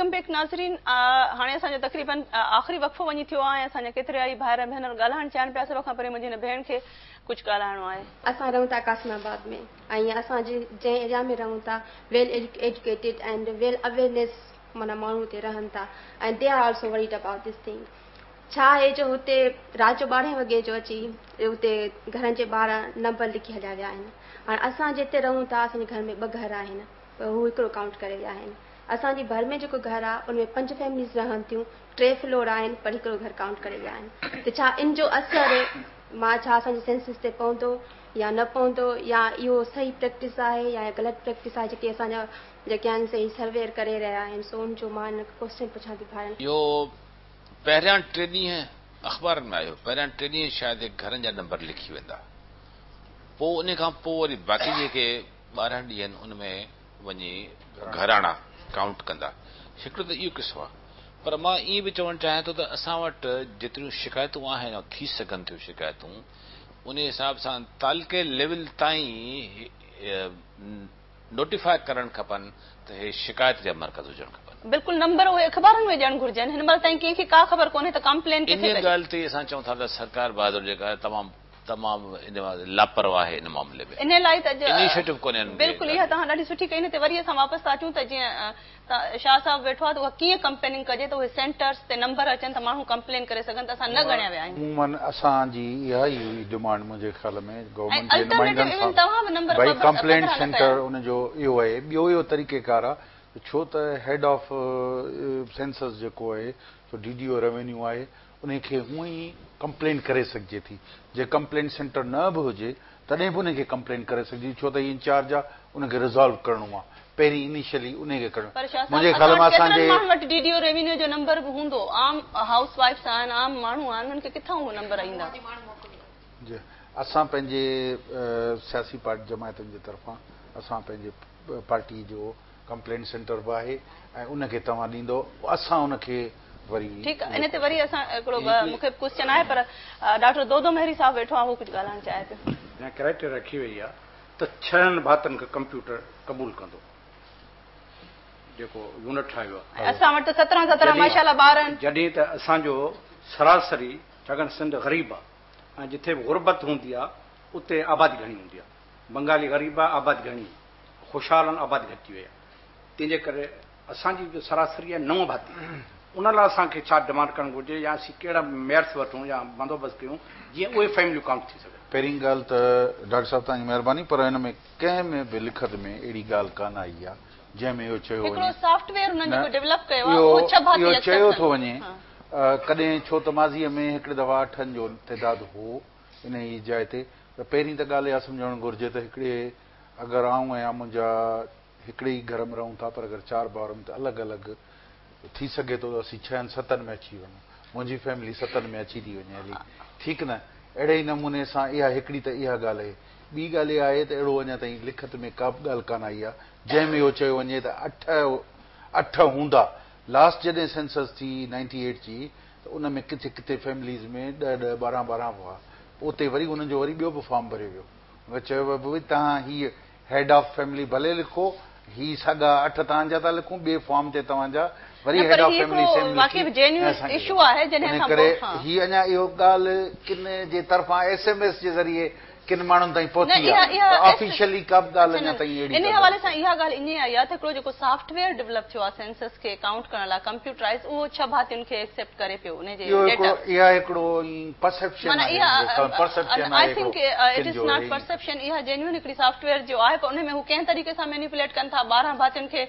Welcome back नाज़रीन। हाणे असांजो तक़रीबन आख़िरी वक़फ़ो वञी थियो आहे। असांजा केतिरा ई भाइर भेनर ॻाल्हाइण चाहिनि पिया। सभ खां पहिरीं मुंहिंजी हिन भेण खे कुझु ॻाल्हाइणो आहे। असां रहूं था कासिमाबाद में ऐं असां जंहिं एरिया में रहूं था वेल एजुकेटेड एंड वेल अवेयरनेस माना माण्हू हुते रहनि था ऐं they are also worried about this thing. छा आहे जो हुते राति जो 12 वॻे जो अची हुते घरनि जे ॿाहिरां नंबर लिखी हलिया विया आहिनि। हाणे असां जिते रहूं था असांजे घर में 2 घर आहिनि, हू हिकिड़ो काउंट करे विया आहिनि। असांजी भर में जेको घर आहे उनमें 5 फैमिलीज़ रहनि थियूं, 3 फ्लोर आहिनि, पर हिकिड़ो घर काउंट करे विया आहिनि। त छा इन जो असरु मां छा असांजे सेंसस ते पवंदो या न पवंदो, या इहो सही प्रैक्टिस आहे या ग़लति प्रैक्टिस आहे जेके असांजा जेके आहिनि सही सर्वेयर करे रहिया आहिनि। सो उनजो मां हिन क्वेश्चन पुछां थी भाइरनि। इहो पहिरियां 3 ॾींहं अख़बार में आयो, पहिरियां 3 ॾींहं शायदि घरनि जा नंबर लिखी वेंदा, पोइ उन खां पोइ वरी बाक़ी जेके 12 ॾींहं आहिनि उनमें वञी घराणा काउंट कंदा। हिकिड़ो त इहो किस्सो आहे। पर मां ईअं बि चवणु चाहियां थो त असां वटि जेतिरियूं शिकायतूं आहिनि थी सघनि थियूं शिकायतूं, उन हिसाब सां तालुके लेवल ताईं नोटिफाई करणु खपनि त हे शिकायत जा मर्कज़ हुजणु खपनि। बिल्कुलु नंबर उहे अख़बारनि में ॾियणु घुरिजनि। हिन महिल ताईं कंहिंखे का ख़बर कोन्हे त कंप्लेन इन ॻाल्हि ते असां चऊं था त सरकार बहादुर जेका आहे तमामु इन लापरवाह आहे इन मामले में। इन लाइ त इनिशिएटिव कोन्हे। बिल्कुलु इहा तव्हां ॾाढी सुठी कई न। ते वरी असां वापसि था अचूं त जीअं शाह साहब वेठो आहे त उहा कीअं कंप्लेनिंग कजे त उहे सेंटर्स ते नंबर अचनि त माण्हू कंप्लेन करे सघनि त असां न ॻणिया विया आहियूं। अमूमन असांजी इहा ई हुई डिमांड मुंहिंजे ख्याल में गवर्नमेंट जे नुमाइंदनि सां भई कंप्लेंट सेंटर उनजो इहो आहे। ॿियो इहो तरीक़ेकार आहे छो त हेड ऑफ सेंसस जेको आहे जो DDO रेवेन्यू आहे उनखे हूअं ई कंप्लेन करे सघिजे थी। जे कंप्लेन सेंटर न बि हुजे तॾहिं बि उनखे कंप्लेन करे सघिजे, छो त इंचार्ज आहे उनखे रिज़ॉल्व करणो आहे। पहिरीं इनिशियली उनखे करणो। मुंहिंजे ख्याल में असांजे वटि DDO रेवेन्यू जो नंबर बि हूंदो, आम हाउस वाइफ्स आहिनि, आम माण्हू आहिनि, उन्हनि खे किथां उहो नंबर ईंदा? जी असां पंहिंजे सियासी पार्टी जमायतनि जे तरफ़ां असां पंहिंजे पार्टी जो कंप्लेन सेंटर बि आहे ऐं उनखे तव्हां ॾींदो, असां उनखे वरी ठीकु आहे। इन ते वरी असां हिकिड़ो मूंखे क्वेश्चन आहे, पर डॉक्टर दोदो मेहरी साहब वेठो आहे, उहो कुझु ॻाल्हाइणु चाहे पियो। क्राइटेरिया रखी वई आहे त 6 भातनि खे कंप्यूटर क़बूल कंदो जेको यूनिट ठाहियो आहे। असां वटि 17 माशाल्लाह ॿार आहिनि। जॾहिं त असांजो सरासरी छाकाणि सिंध ग़रीब आहे ऐं जिथे बि गुरबत हूंदी आहे उते आबादी घणी हूंदी आहे। बंगाली ग़रीब आहे, आबादी घणी, ख़ुशहाल आहिनि, आबादी घटी वई आहे। तंहिंजे करे असांजी जो सरासरी आहे 9 भाती। उन लाइ असांखे छा डिमांड करणु घुरिजे या असीं कहिड़ा मेयर्स वठूं या बंदोबस्तु कयूं जीअं उहे फैमिलियूं काउंट थी सघनि। पहिरीं ॻाल्हि त डॉक्टर साहिबु तव्हांजी महिरबानी, पर हिन में कंहिं में बि लिखत में अहिड़ी ॻाल्हि कान आई आहे जंहिंमें इहो चयो वञे इहो चयो थो वञे कॾहिं, छो त माज़ीअ में हिकिड़े दफ़ा 8 जो तइदादु हो इन ई जाइ ते। त पहिरीं त ॻाल्हि इहा सम्झणु घुरिजे त हिकिड़े अगरि आऊं ऐं मुंहिंजा हिकिड़े ई घर में रहूं था, पर अगरि 4 भाउरनि त अलॻि अलॻि थी सघे थो असीं 6-7 में अची वञूं, मुंहिंजी फैमिली 7 में अची थी वञे हली, ठीकु न। अहिड़े ई नमूने सां इहा हिकिड़ी त इहा ॻाल्हि आहे। ॿी ॻाल्हि इहा आहे त अहिड़ो अञा ताईं लिखत में का बि ॻाल्हि कान आई आहे जंहिंमें इहो चयो वञे त 8 हूंदा। लास्ट जॾहिं सेंसस थी 98 जी त उन में किथे किथे फैमिलीज़ में 10-10, 12-12 हुआ। उते वरी हुननि जो वरी ॿियो बि फॉर्म भरियो वियो। चयो वियो भई तव्हां हीअ हेड ऑफ फैमिली भले लिखो, ही साॻा 8 तव्हांजा था लिखूं, ॿिए फॉर्म ते तव्हांजा वरी हेड ऑफ फैमिली करे ही अञा इहो ॻाल्हि किन जे तरफ़ां SMS जे ज़रिए किन माण्हुनि ताईं पहुची आहे, ऑफिशियली का बि ॻाल्हि अञा ताईं अहिड़ी। इन हवाले सां इहा ॻाल्हि ईअं आई आहे त हिकिड़ो जेको सॉफ्टवेयर डेवलप थियो आहे सेंसस खे काउंट करण लाइ कंप्यूटराइज़, उहो 6 भातियुनि खे एक्सेप्ट करे पियो। इहा हिकिड़ो परसेप्शन आहे, I think it is not perception, इहा जेन्युइन हिकिड़ी सॉफ्टवेयर जो आहे, पर उन में हू कंहिं तरीक़े सां मैनिपुलेट कनि था 12 भातियुनि खे।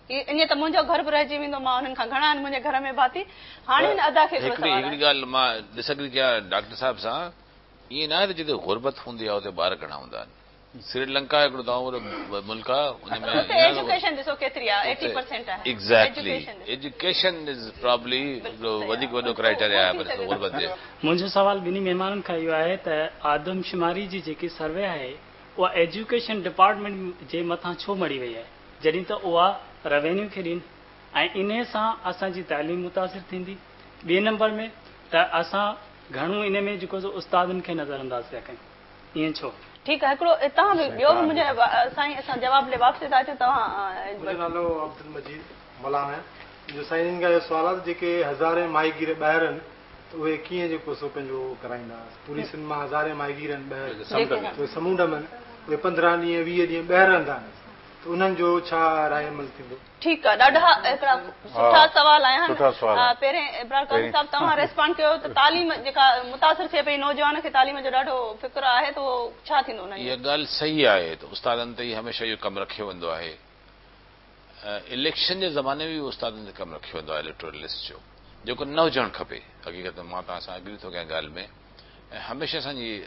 ईअं त मुंहिंजो घर बि रहिजी वेंदो, मां उन्हनि खां घणा आहिनि मुंहिंजे घर में भाती। हाणे हिन अदा खे हिकिड़ी ॻाल्हि मां डिसएग्री कयां डॉक्टर साहिब सां, ईअं न आहे त जिते गुरबत हूंदी आहे उते ॿार घणा हूंदा आहिनि। श्रीलंका हिकिड़ो तव्हां मुल्क आहे, एजुकेशन ॾिसो केतिरी आहे, 80% आहे। एग्ज़ैक्टली, एजुकेशन इज़ प्रॉब्ली वधीक वॾो क्राइटेरिया आहे गुरबत जे। मुंहिंजो सवाल ॿिन्ही महिमाननि खां इहो आहे त आदमशुमारी जी जेकी सर्वे आहे उहा एजुकेशन डिपार्टमेंट जे मथां छो मड़ी वई आहे, जॾहिं त उहा रेवेन्यू खे ॾियनि ऐं इन सां असांजी तालीम मुतासिर थींदी। ॿिए नंबर में त असां घणो इन में जेको उस्तादनि खे नज़र अंदाज़ पिया कयूं, ईअं छो? ठीकु आहे, हिकिड़ो तव्हां बि ॿियो बि मुंहिंजे साईं असां जवाब ॾे वापसि था अचूं। तव्हां मुंहिंजो नालो अब्दुल मजीद मौलाना आहे जो साईं खां सवाल आहे जेके हज़ारे माहीगीर ॿाहिरि आहिनि त उहे कीअं जेको सो पंहिंजो कराईंदा पूरी सिंध मां हज़ारे माहीगीर आहिनि ॿाहिरि उहे समुंड में उहे 15 ॾींहं 20 ॾींहं ॿाहिरि रहंदा आहिनि त उन्हनि जो छा राय अमल थींदो? ठीकु आहे, ॾाढा हिकिड़ा सुठा सवाल आहिनि। पहिरें इब्रार काज़ी साहिब तव्हां रेस्पॉन्ड कयो त तालीम जेका मुतासिर थिए पई नौजवान खे तालीम जो ॾाढो फिक्र आहे त उहो छा थींदो? इहा ॻाल्हि सही आहे त उस्तादनि ते हमेशह इहो कमु रखियो वेंदो आहे। इलेक्शन जे ज़माने में बि उस्तादनि ते कमु रखियो वेंदो आहे इलेक्टोरल लिस्ट जो, जेको न हुजणु खपे। हक़ीक़त मां तव्हां सां एग्री थो कयां ॻाल्हि में, ऐं हमेशह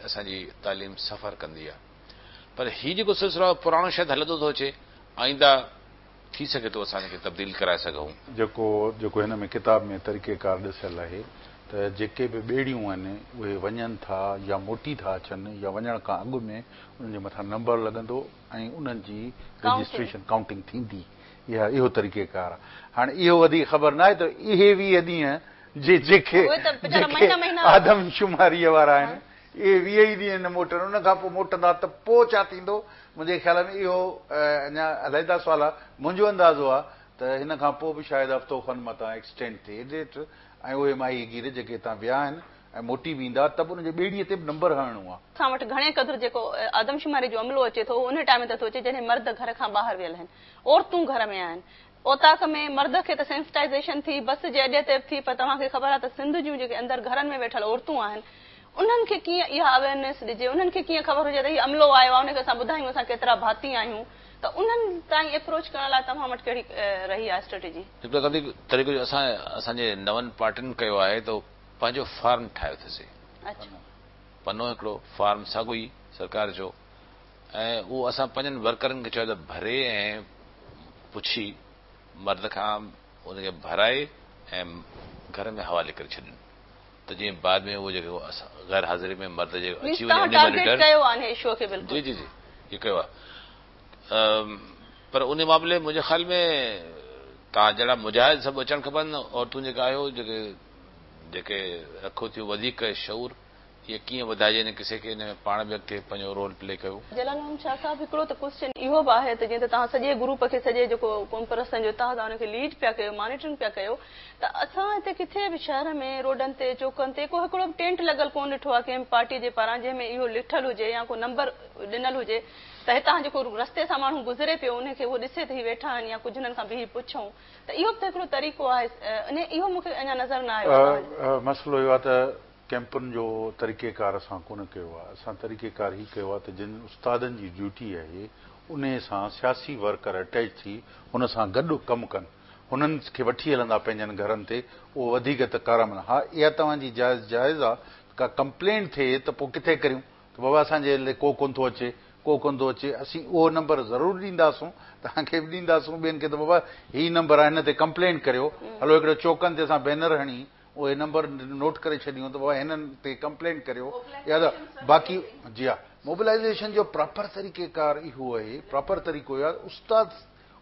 असांजी तालीम सफ़र कंदी आहे। पर हीउ जेको सिलसिलो आहे पुराणो शायदि हलंदो थो अचे, आईंदा थी सघे थो असां हिनखे तब्दील कराए सघूं। जेको हिन में किताब में तरीक़ेकार ॾिसियल आहे त जेके बि ॿेड़ियूं आहिनि उहे वञनि था या मोटी था अचनि या वञण खां अॻु में उन्हनि जे मथां नंबर लॻंदो ऐं उन्हनि जी रजिस्ट्रेशन काउंटिंग थींदी। इहो तरीक़ेकार आहे। हाणे इहो वधीक ख़बर न आहे त इहे 20 ॾींहं जेके आदमशुमारीअ वारा आहिनि इहे 20 ॾींहं न मोटनि, उन खां पोइ मोटंदा त पोइ छा थींदो? मुंहिंजे ख़्याल में इहो अञा अलहदा सुवाल आहे। मुंहिंजो अंदाज़ो आहे त हिन खां पोइ बि शायदि हफ़्तो खनि मथां एक्सटेंड थिए डेट, ऐं उहे माहीगीर जेके हितां विया आहिनि ऐं मोटी वेंदा त बि उनजे ॿेड़ीअ ते बि नंबर हणणो आहे। असां वटि घणे क़दुरु जेको आदमशुमारी जो अमलो अचे थो उन टाइम ते थो अचे जॾहिं मर्द घर खां ॿाहिरि वियल आहिनि, औरतूं घर में आहिनि। ओताक में मर्द खे त सेंसिटाइज़ेशन थी बस जे अॾे ते थी, पर तव्हांखे ख़बर आहे त सिंध जूं जेके अंदरि घरनि में वेठल औरतूं आहिनि उन्हनि खे कीअं इहा अवेयरनेस ॾिजे, उन्हनि खे कीअं ख़बर हुजे त हीउ अमलो आयो आहे, उनखे असां ॿुधायूं असां केतिरा भाती आहियूं, त उन्हनि ताईं अप्रोच करण लाइ तव्हां वटि कहिड़ी रही आहे स्ट्रेटेजी? हिकिड़ो तरीक़ो असांजे नवनि पार्टियुनि कयो आहे त पंहिंजो फार्म ठाहियो अथसीं, पनो हिकिड़ो फार्म साॻियो ई सरकार जो, ऐं उहो असां पंहिंजनि वर्करनि खे चयो त भरे ऐं पुछी मर्द खां उनखे भराए ऐं घर में हवाले करे छॾनि, त जीअं बाद में उहो जेको गैर हाज़िरी में मर्द जे अची वञे जी जी जी इहो कयो आहे। पर उन मामले मुंहिंजे ख़्याल में तव्हां जहिड़ा मुजाहिद सभु अचणु खपनि, औरतूं जेका आहियो जेके रखो थियूं वधीक शऊर, इहे कीअं वधाइजे न किसे खे हिन में पाण बि अॻिते पंहिंजो रोल प्ले कयो। जलालुद्दीन शाह साहिब हिकिड़ो त क्वेश्चन इहो बि आहे त जीअं त तव्हां सॼे ग्रुप खे सॼे जेको क़ौम परस्तनि जो तव्हां हुनखे लीड पिया कयो, मॉनिटरिंग पिया कयो, त असां हिते किथे बि शहर में रोडनि ते चौकनि ते को हिकिड़ो टेंट लॻल कोन ॾिठो आहे कंहिं पार्टीअ जे पारां जंहिंमें इहो लिखियलु हुजे या को नंबर ॾिनल हुजे त हितां जेको रस्ते सां माण्हू गुज़रे पियो उनखे उहो ॾिसे त ही वेठा आहिनि या कुझु हुननि खां बीही पुछूं, त इहो बि त हिकिड़ो तरीक़ो आहे। इहो मूंखे अञा नज़र न आयो। मसइलो इहो आहे त कैंपुनि जो तरीक़ेकार असां कोन कयो आहे। असां तरीक़ेकार ही कयो आहे त जिन उस्तादनि जी ड्यूटी आहे उन सां सियासी वर्कर अटैच थी हुन सां गॾु कमु कनि, हुननि खे वठी हलंदा पंहिंजनि घरनि ते, उहो वधीक त कारम। हा इहा तव्हांजी जाइज़ आहे, का कंप्लेंट थिए त पोइ किथे करियूं त बाबा असांजे लाइ को कोन थो अचे, को कोन थो अचे, असीं उहो नंबर ज़रूरु ॾींदासूं, तव्हांखे बि ॾींदासूं ॿियनि खे त बाबा हीउ नंबर आहे हिन ते कंप्लेंट करियो, हलो हिकिड़े चौकनि ते असां बैनर हणी उहे नंबर नोट करे छॾियूं त बाबा हिननि ते कंप्लेंट करियो। या त बाक़ी जी हा मोबिलाइज़ेशन जो प्रॉपर तरीक़ेकार इहो आहे, प्रॉपर तरीक़ो इहो आहे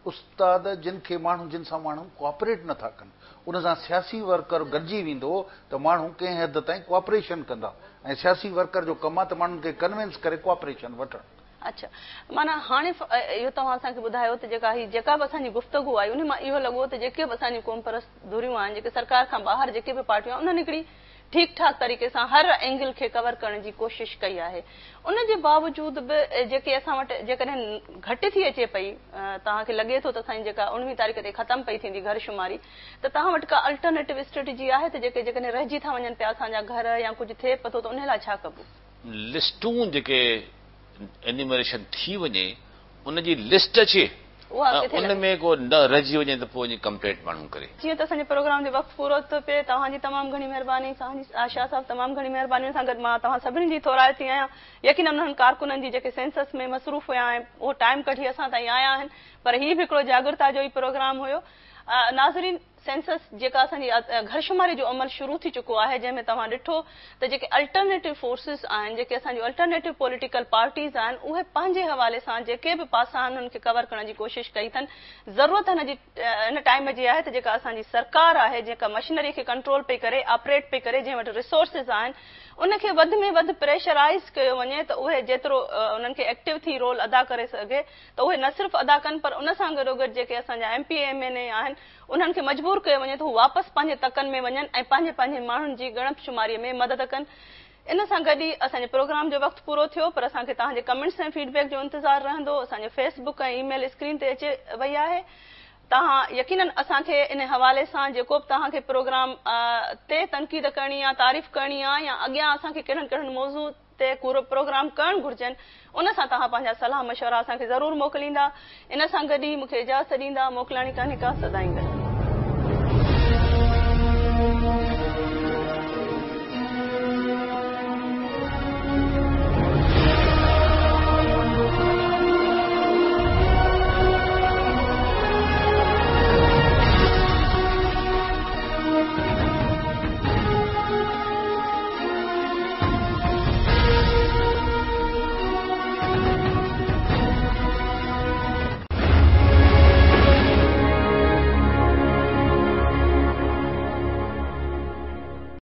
उस्ताद जिन खे माण्हू जिन सां माण्हू कोऑपरेट नथा कनि उन सां सियासी वर्कर गॾिजी वेंदो त माण्हू कंहिं हद ताईं कोऑपरेशन कंदा, ऐं सियासी वर्कर जो कमु आहे त माण्हुनि खे कन्विंस करे कोऑपरेशन वठणु। अच्छा, माना हाणे इहो तव्हां असांखे ॿुधायो त जेका बि असांजी गुफ़्तगू आई उन मां इहो लॻो त जेके बि असांजी क़ौम परस्त धुरियूं आहिनि, जेके सरकार खां ॿाहिरि जेके बि पार्टियूं आहिनि उन्हनि हिकिड़ी ठीकु ठाक तरीक़े सां हर एंगल खे कवर करण जी कोशिशि कई आहे। उन जे बावजूद बि जेके असां वटि जेकॾहिं घटि थी अचे पई, तव्हांखे लॻे थो त असांजी जेका 19 तारीख़ ते ख़तमु पई थींदी घरशुमारी, त तव्हां वटि का अल्टरनेटिव स्ट्रेटेजी आहे त जेकॾहिं रहिजी था वञनि पिया असांजा घर या कुझु थिए पतो त उन लाइ छा कबो? लिस्टूं जेके एन्यूमरेशन थी वञे उनजी लिस्ट अचे, उन में को न रहिजी वञे त पोइ कंप्लेंट माण्हू करे। जीअं त असांजे प्रोग्राम जो वक़्तु पूरो थो थिए, तव्हांजी तमामु घणी महिरबानी, शाह साहब तमामु घणी महिरबानी सां गॾु मां तव्हां सभिनी जी थोराइती आहियां। यकीनन उन्हनि कारकुननि जी जेके सेंसस में मसरूफ़ हुया ऐं उहो टाइम कढी असां ताईं आया आहिनि, पर हीउ बि हिकिड़ो जागरूकता जो ई प्रोग्राम हुयो। नाज़रीन, सेंसस जेका असांजी घरशुमारी जो अमल शुरू थी चुको आहे, जंहिंमें तव्हां ॾिठो त जेके अल्टरनेटिव फोर्सिस आहिनि, जेके असांजूं अल्टरनेटिव पॉलिटिकल पार्टीज़ आहिनि, उहे पंहिंजे हवाले सां जेके बि पासा आहिनि उन्हनि खे कवर करण जी कोशिशि कई अथनि। ज़रूरत हिन टाइम जी आहे त जेका असांजी सरकार आहे, जेका मशीनरी खे कंट्रोल पई करे, ऑपरेट पई करे, जंहिं वटि रिसोर्सिस आहिनि, उनखे वधि में वधि प्रेशराइज़ कयो वञे त उहे जेतिरो उन्हनि खे एक्टिव थी रोल अदा करे सघे त उहे न सिर्फ़ु अदा कनि, पर उन सां गॾोगॾु जेके असांजा MP MNA आहिनि उन्हनि खे मजबूर मजबूर कयो वञे त हू वापसि पंहिंजे तकनि में वञनि ऐं पंहिंजे पंहिंजे माण्हुनि जी ॻणपशुमारीअ में मदद कनि। इन सां गॾु ई असांजे प्रोग्राम जो वक़्तु पूरो थियो, पर असांखे तव्हांजे कमेंट्स ऐं फीडबैक जो इंतज़ारु रहंदो। असांजो फेसबुक ऐं ईमेल स्क्रीन ते अचे वई आहे। तव्हां यकीनन असांखे इन हवाले सां जेको बि तव्हांखे प्रोग्राम ते तनक़ीद करणी आहे, तारीफ़ करणी आहे, या अॻियां असांखे कहिड़नि कहिड़नि मौज़ू ते पूरो प्रोग्राम करणु घुर्जनि, उन सां तव्हां पंहिंजा सलाह मशवरा असांखे ज़रूरु मोकिलींदा। इन सां गॾु ई मूंखे इजाज़त ॾींदा। मोकिलाणी कान्हे का सदाईंदा।